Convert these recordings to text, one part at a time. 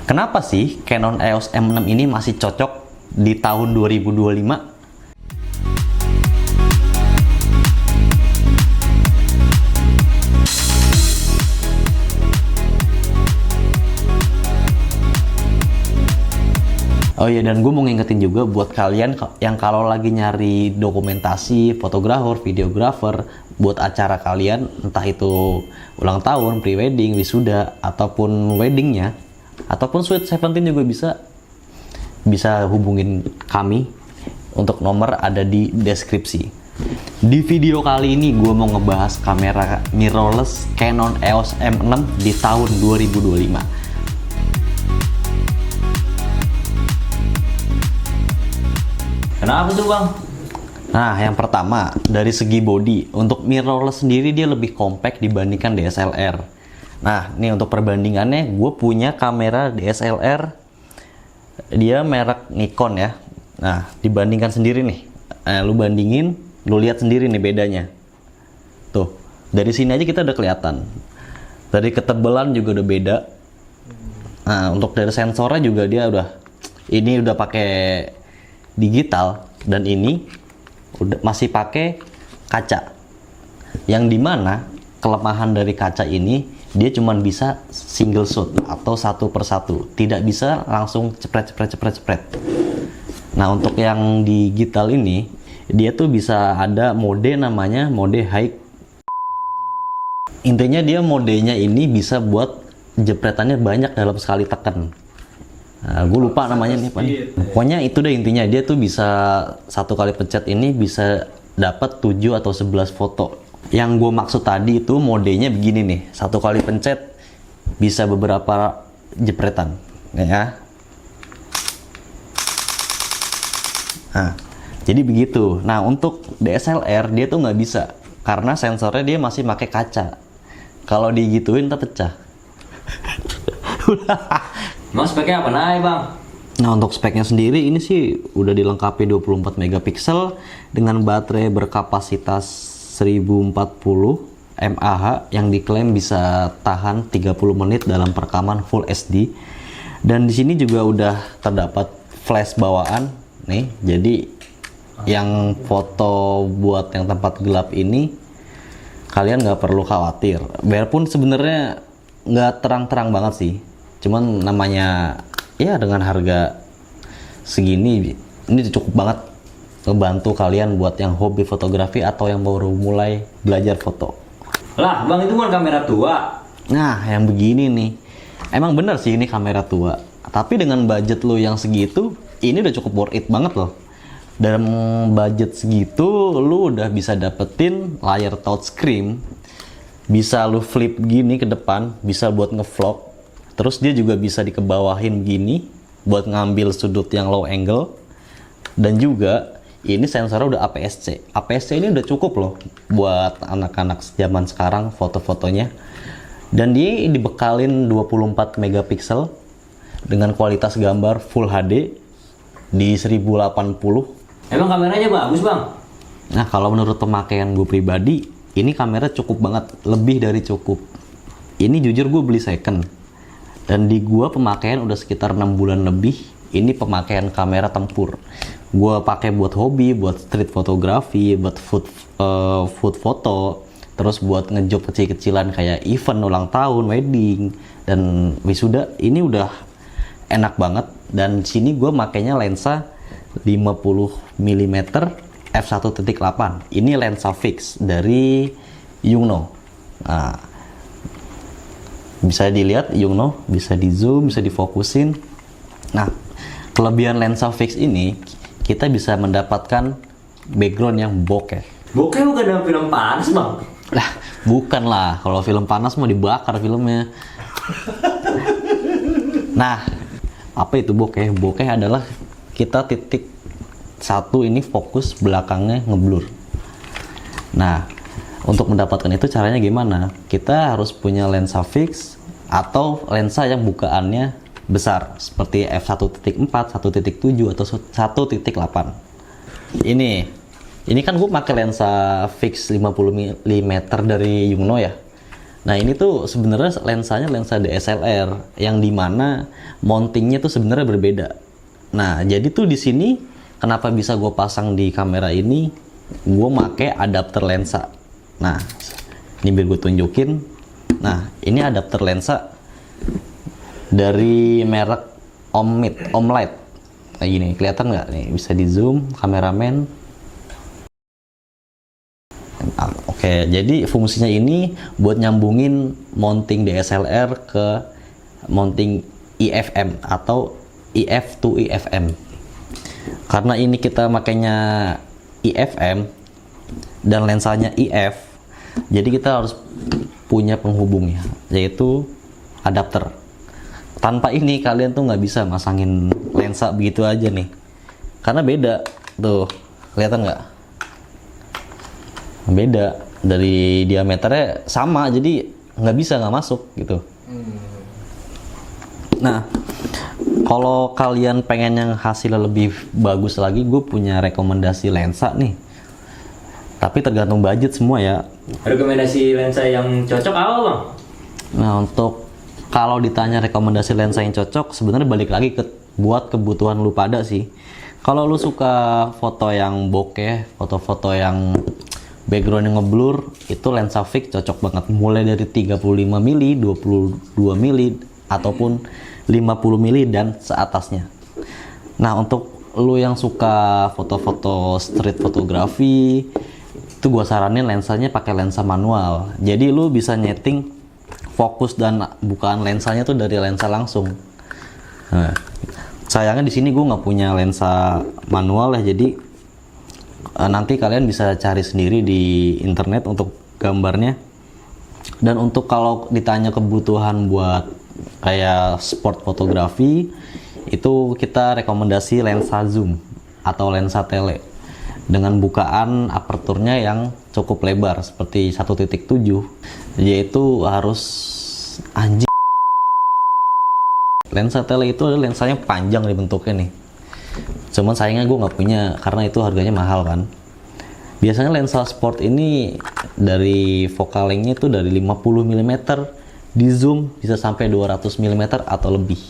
Kenapa sih Canon EOS M6 ini masih cocok di tahun 2025? Oh iya, dan gue mau ngingetin juga buat kalian yang kalau lagi nyari dokumentasi, fotografer, videografer buat acara kalian, entah itu ulang tahun, prewedding, wisuda, ataupun weddingnya, ataupun Sweet 17 juga bisa hubungin kami untuk nomor ada di deskripsi. Di video kali ini gue mau ngebahas kamera mirrorless Canon EOS M6 di tahun 2025. Kenapa tuh bang? Nah, yang pertama dari segi body, untuk mirrorless sendiri dia lebih compact dibandingkan DSLR. Nah, ini untuk perbandingannya, gue punya kamera DSLR, dia merek Nikon ya. Nah, dibandingkan sendiri nih, lu bandingin, lu lihat sendiri nih bedanya. Tuh, dari sini aja kita udah kelihatan. Dari ketebalan juga udah beda. Nah, untuk dari sensornya juga dia ini udah pakai digital, dan ini masih pakai kaca, yang dimana kelemahan dari kaca ini dia cuma bisa single shot atau satu persatu, tidak bisa langsung cepret. Nah, untuk yang digital ini dia tuh bisa ada mode namanya mode high. Intinya dia modenya ini bisa buat jepretannya banyak dalam sekali tekan. Nah, gue lupa namanya nih apa nih. Pokoknya itu deh intinya, dia tuh bisa satu kali pencet ini bisa dapat 7 atau 11 foto. Yang gue maksud tadi itu modenya begini nih, satu kali pencet bisa beberapa jepretan ya. Nah, jadi begitu. Nah, untuk DSLR dia tuh nggak bisa karena sensornya dia masih pakai kaca. Kalau digituin tak pecah. Emang speknya apa naik bang? Nah, untuk speknya sendiri ini sih udah dilengkapi 24 megapiksel dengan baterai berkapasitas 1040 mAh yang diklaim bisa tahan 30 menit dalam perekaman Full HD. Dan di sini juga udah terdapat flash bawaan nih. Jadi yang foto buat yang tempat gelap ini kalian nggak perlu khawatir. Biarpun sebenarnya nggak terang-terang banget sih. Cuman namanya ya dengan harga segini ini cukup banget ngebantu kalian buat yang hobi fotografi atau yang baru mulai belajar foto. Lah bang, itu kan kamera tua. Nah, yang begini nih, emang bener sih ini kamera tua, tapi dengan budget lo yang segitu ini udah cukup worth it banget loh. Dalam budget segitu lu udah bisa dapetin layar touchscreen, bisa lu flip gini ke depan, bisa buat ngevlog. Terus dia juga bisa dikebawahin gini buat ngambil sudut yang low angle. Dan juga ini sensornya udah APS-C. APS-C ini udah cukup loh buat anak-anak zaman sekarang foto-fotonya. Dan dia dibekalin 24 megapiksel dengan kualitas gambar Full HD di 1080. Emang kameranya bagus bang? Nah, kalau menurut pemakaian gue pribadi, ini kamera cukup banget, lebih dari cukup. Ini jujur gue beli second. Dan di gua pemakaian udah sekitar 6 bulan lebih. Ini pemakaian kamera tempur. Gua pakai buat hobi, buat street fotografi, buat food foto, terus buat ngejob kecil-kecilan kayak event ulang tahun, wedding, dan wisuda. Ini udah enak banget. Dan sini gua makainya lensa 50 mm f1.8. Ini lensa fix dari Yongnuo. Nah, bisa dilihat Yongnuo, bisa di zoom, bisa difokusin. Nah, kelebihan lensa fix ini kita bisa mendapatkan background yang bokeh. Bokeh bukan dalam film panas bang? Lah, bukan lah. Kalau film panas mau dibakar filmnya. Nah, apa itu bokeh? Bokeh adalah kita titik satu ini fokus, belakangnya ngeblur. Nah, untuk mendapatkan itu caranya gimana? Kita harus punya lensa fix atau lensa yang bukaannya besar seperti f1.4, 1.7 atau 1.8. Ini kan gue pakai lensa fix 50 mm dari Yongnuo ya. Nah ini tuh sebenarnya lensanya lensa DSLR yang dimana mountingnya tuh sebenarnya berbeda. Nah jadi tuh di sini kenapa bisa gue pasang di kamera ini, gue make adapter lensa. Nah ini biar gue tunjukin. Nah ini adapter lensa dari merek Omlight. Kayak gini, kelihatan nggak nih? Bisa di zoom kameramen. Nah, oke, jadi fungsinya ini buat nyambungin mounting DSLR ke mounting IFM atau IF to IFM. Karena ini kita makainya IFM dan lensanya IF, jadi kita harus punya penghubungnya, yaitu adapter. Tanpa ini kalian tuh nggak bisa masangin lensa begitu aja nih, karena beda tuh, kelihatan nggak? Beda, dari diameternya sama, jadi nggak bisa, nggak masuk gitu. Nah kalau kalian pengen yang hasilnya lebih bagus lagi, gue punya rekomendasi lensa nih, tapi tergantung budget semua ya. Rekomendasi lensa yang cocok apa bang? Nah untuk kalau ditanya rekomendasi lensa yang cocok, sebenarnya balik lagi ke buat kebutuhan lu pada sih. Kalau lu suka foto yang bokeh, foto-foto yang background yang ngeblur, itu lensa fix cocok banget. Mulai dari 35 mili, 22 mili, ataupun 50 mili dan seatasnya. Nah untuk lu yang suka foto-foto street fotografi, itu gua saranin lensanya pakai lensa manual. Jadi lu bisa nyeting fokus dan bukaan lensanya tuh dari lensa langsung. Nah, sayangnya di sini gue nggak punya lensa manual ya, jadi nanti kalian bisa cari sendiri di internet untuk gambarnya. Dan untuk kalau ditanya kebutuhan buat kayak sport fotografi, itu kita rekomendasi lensa zoom atau lensa tele dengan bukaan aperturnya yang cukup lebar seperti 1.7, yaitu harus anjing. Lensa tele itu adalah lensanya panjang nih bentuknya nih, cuman sayangnya gue nggak punya karena itu harganya mahal kan. Biasanya lensa sport ini dari focal length-nya itu dari 50 mm, di zoom bisa sampai 200 mm atau lebih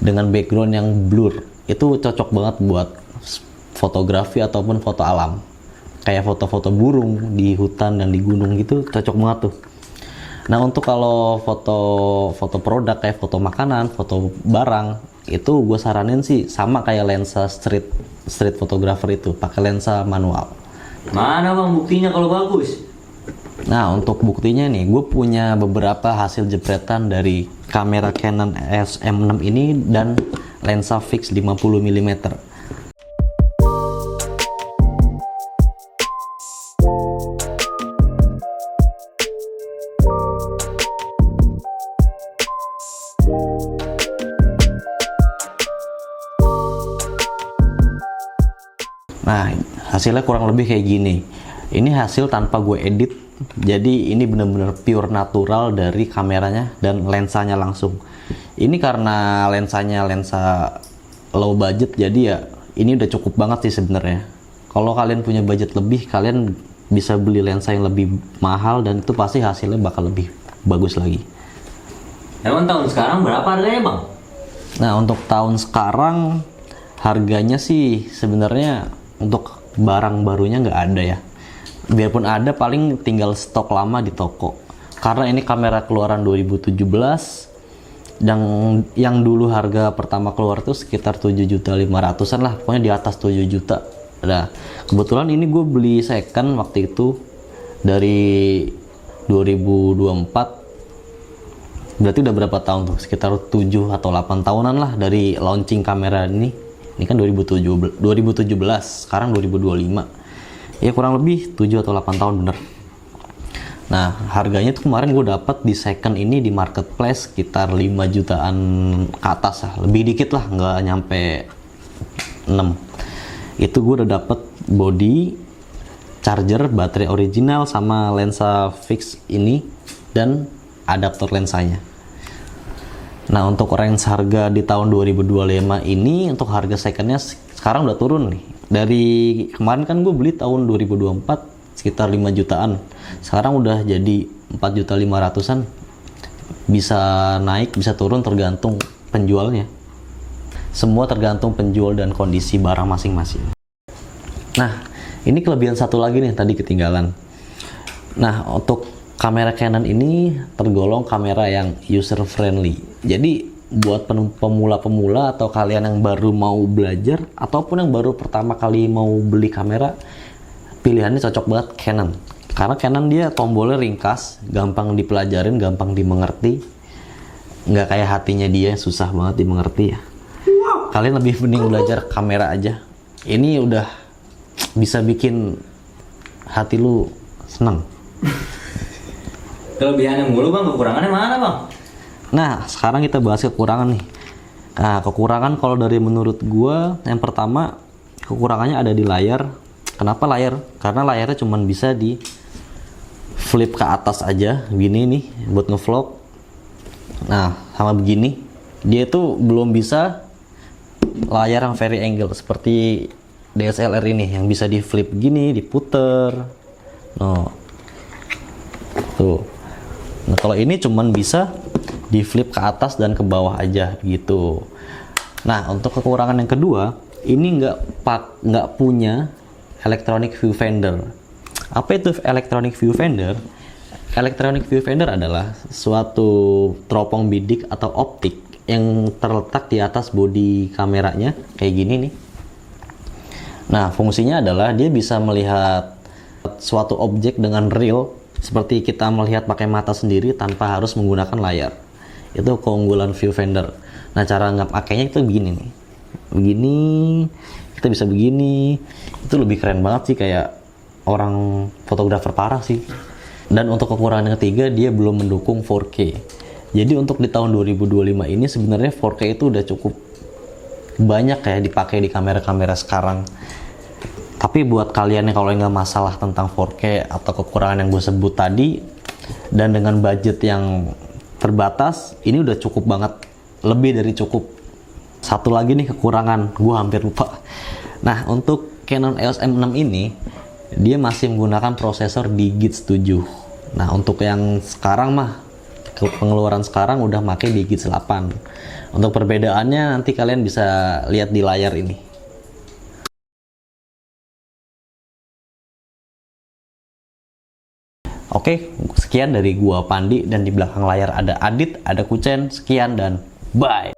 dengan background yang blur. Itu cocok banget buat fotografi ataupun foto alam, kayak foto-foto burung di hutan dan di gunung gitu, cocok banget tuh. Nah untuk kalau foto produk kayak foto makanan, foto barang, itu gue saranin sih sama kayak lensa street photographer itu, pakai lensa manual. Mana bang buktinya kalau bagus? Nah untuk buktinya nih, gue punya beberapa hasil jepretan dari kamera Canon EOS-M6 ini dan lensa fix 50 mm. Nah hasilnya kurang lebih kayak gini. Ini hasil tanpa gue edit, jadi ini bener-bener pure natural dari kameranya dan lensanya langsung. Ini karena lensanya lensa low budget, jadi ya ini udah cukup banget sih sebenarnya. Kalau kalian punya budget lebih, kalian bisa beli lensa yang lebih mahal dan itu pasti hasilnya bakal lebih bagus lagi. Emang tahun sekarang berapa harganya bang? Nah untuk tahun sekarang harganya sih sebenarnya untuk barang barunya nggak ada ya. Biarpun ada paling tinggal stok lama di toko. Karena ini kamera keluaran 2017 dan yang dulu harga pertama keluar tuh sekitar 7.500.000-an lah, pokoknya di atas 7 juta. Nah, kebetulan ini gue beli second waktu itu dari 2024. Berarti udah berapa tahun tuh? Sekitar 7 atau 8 tahunan lah dari launching kamera ini. Ini kan 2017, sekarang 2025. Ya kurang lebih 7 atau 8 tahun bener. Nah harganya tuh kemarin gue dapat di second ini di marketplace sekitar 5 jutaan ke atas lah, lebih dikit lah, nggak nyampe 6. Itu gue udah dapat body, charger, baterai original sama lensa fix ini dan adaptor lensanya. Nah untuk range harga di tahun 2025 ini untuk harga secondnya sekarang udah turun nih. Dari kemarin kan gue beli tahun 2024 sekitar 5 jutaan, sekarang udah jadi 4.500.000-an, bisa naik bisa turun tergantung penjualnya. Semua tergantung penjual dan kondisi barang masing-masing. Nah, ini kelebihan satu lagi nih tadi ketinggalan. Nah, untuk kamera Canon ini tergolong kamera yang user friendly. Jadi buat pemula-pemula atau kalian yang baru mau belajar ataupun yang baru pertama kali mau beli kamera, pilihannya cocok banget Canon. Karena Canon dia tombolnya ringkas, gampang dipelajarin, gampang dimengerti. Nggak kayak hatinya dia yang susah banget dimengerti ya. Kalian lebih mending belajar kamera aja. Ini udah bisa bikin hati lu seneng. Kelebihannya mulu bang, kekurangannya mana bang? Nah, sekarang kita bahas kekurangan nih. Nah, kekurangan kalau dari menurut gua, yang pertama kekurangannya ada di layar. Kenapa layar? Karena layarnya cuma bisa di flip ke atas aja, begini nih buat ngevlog. Nah, sama begini, dia tuh belum bisa layar yang very angle seperti DSLR ini yang bisa di flip gini, diputer. No. Tuh. Nah, kalau ini cuman bisa di flip ke atas dan ke bawah aja gitu. Nah, untuk kekurangan yang kedua, ini nggak punya electronic viewfinder. Apa itu electronic viewfinder? Electronic viewfinder adalah suatu teropong bidik atau optik yang terletak di atas bodi kameranya kayak gini nih. Nah, fungsinya adalah dia bisa melihat suatu objek dengan real seperti kita melihat pakai mata sendiri tanpa harus menggunakan layar. Itu keunggulan viewfinder. Nah, cara ngapakainya itu begini nih. Begini, kita bisa begini. Itu lebih keren banget sih, kayak orang fotografer parah sih. Dan untuk kekurangan yang ketiga, dia belum mendukung 4K. Jadi untuk di tahun 2025 ini sebenarnya 4K itu udah cukup banyak ya dipakai di kamera-kamera sekarang. Tapi buat kalian yang kalau nggak masalah tentang 4K atau kekurangan yang gue sebut tadi, dan dengan budget yang terbatas, ini udah cukup banget, lebih dari cukup. Satu lagi nih kekurangan, gue hampir lupa. Nah, untuk Canon EOS M6 ini, dia masih menggunakan prosesor Digits 7. Nah, untuk yang sekarang mah, pengeluaran sekarang udah pakai Digits 8. Untuk perbedaannya nanti kalian bisa lihat di layar ini. Oke, sekian dari gua Pandi, dan di belakang layar ada Adit, ada Kucen. Sekian dan bye.